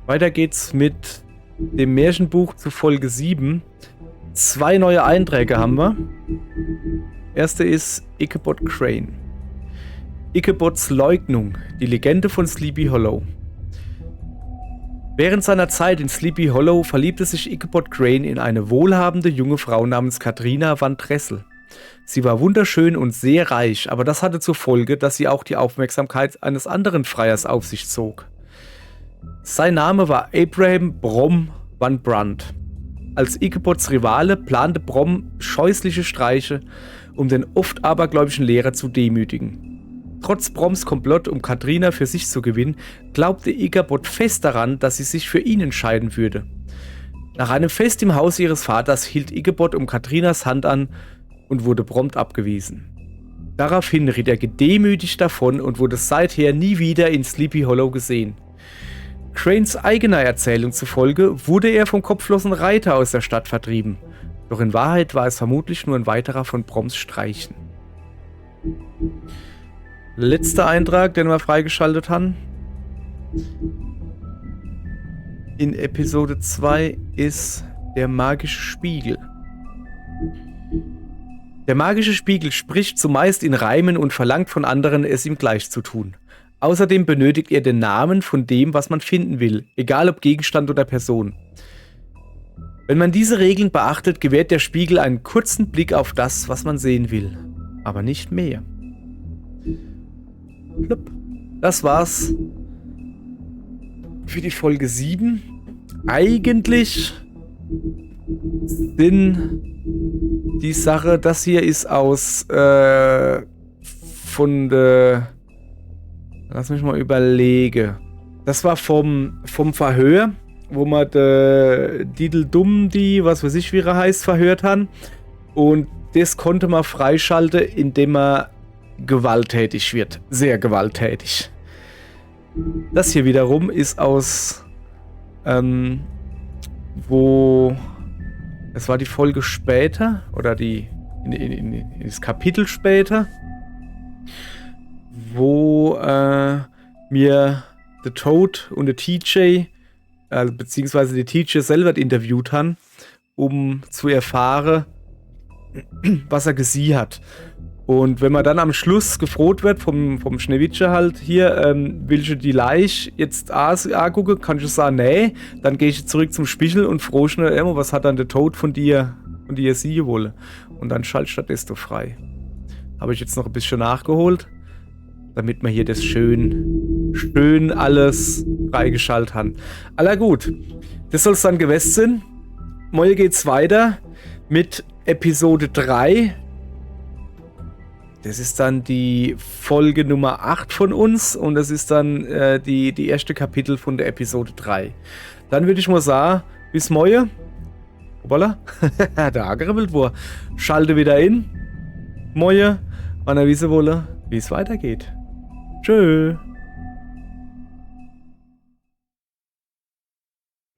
Weiter geht's mit dem Märchenbuch zu Folge 7. 2 neue Einträge haben wir. Erste ist Ichabod Crane. Ichabods Leugnung, die Legende von Sleepy Hollow. Während seiner Zeit in Sleepy Hollow verliebte sich Ichabod Crane in eine wohlhabende junge Frau namens Katrina Van Tressel. Sie war wunderschön und sehr reich, aber das hatte zur Folge, dass sie auch die Aufmerksamkeit eines anderen Freiers auf sich zog. Sein Name war Abraham Brom van Brandt. Als Ichabods Rivale plante Brom scheußliche Streiche, um den oft abergläubischen Lehrer zu demütigen. Trotz Broms Komplott, um Katrina für sich zu gewinnen, glaubte Ichabod fest daran, dass sie sich für ihn entscheiden würde. Nach einem Fest im Haus ihres Vaters hielt Ichabod um Katrinas Hand an und wurde prompt abgewiesen. Daraufhin ritt er gedemütigt davon und wurde seither nie wieder in Sleepy Hollow gesehen. Cranes eigener Erzählung zufolge wurde er vom kopflosen Reiter aus der Stadt vertrieben, doch in Wahrheit war es vermutlich nur ein weiterer von Broms Streichen. Letzter Eintrag, den wir freigeschaltet haben, in Episode 2 ist der magische Spiegel. Der magische Spiegel spricht zumeist in Reimen und verlangt von anderen, es ihm gleich zu tun. Außerdem benötigt er den Namen von dem, was man finden will, egal ob Gegenstand oder Person. Wenn man diese Regeln beachtet, gewährt der Spiegel einen kurzen Blick auf das, was man sehen will, aber nicht mehr. Das war's für die Folge 7. Eigentlich sind die Sache, das hier ist aus von der, lass mich mal überlegen. Das war vom Verhör, wo man Didel Dumm, die, was weiß ich, wie er heißt, verhört haben. Und das konnte man freischalten, indem man gewalttätig wird. Sehr gewalttätig. Das hier wiederum ist aus wo es war die Folge später oder in das Kapitel später, wo mir The Toad und der TJ beziehungsweise die TJ selber interviewt haben, um zu erfahren, was er gesehen hat. Und wenn man dann am Schluss gefroht wird vom Schneewittchen halt, hier, willst du die Leiche jetzt angucken, kann ich sagen, nee, dann gehe ich zurück zum Spiegel und froh schnell immer, was hat dann der Tod von dir sehen wollen. Und dann schaltet das Desto frei. Habe ich jetzt noch ein bisschen nachgeholt, damit wir hier das schön alles freigeschaltet haben. Aller gut, das soll es dann gewesen sein. Morgen geht's weiter mit Episode 3. Das ist dann die Folge Nummer 8 von uns und das ist dann die erste Kapitel von der Episode 3. Dann würde ich mal sagen, bis morgen. Hoppala, der Agerwild war. Schalte wieder in. Morgen, wann ihr wissen wollt, wie es weitergeht. Tschö.